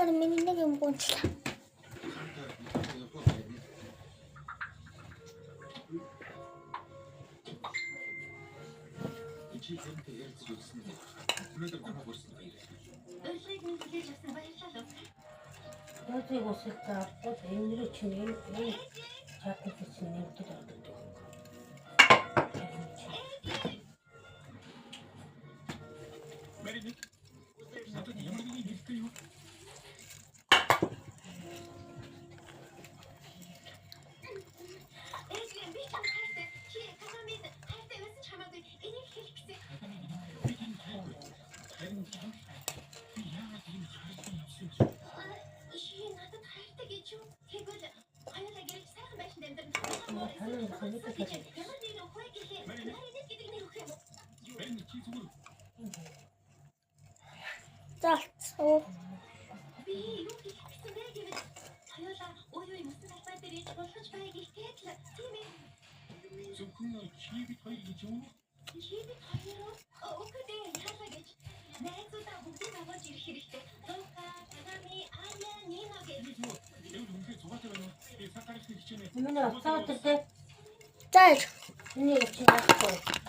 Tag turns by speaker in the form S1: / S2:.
S1: Харин миний нэг юм гончлаа.
S2: Öteki o sektör, o peynir için en çakmak için en tutardı.
S1: Залцуу.
S2: Миний уцаа өдөртэй.
S1: За.
S2: Миний өчиг авахгүй.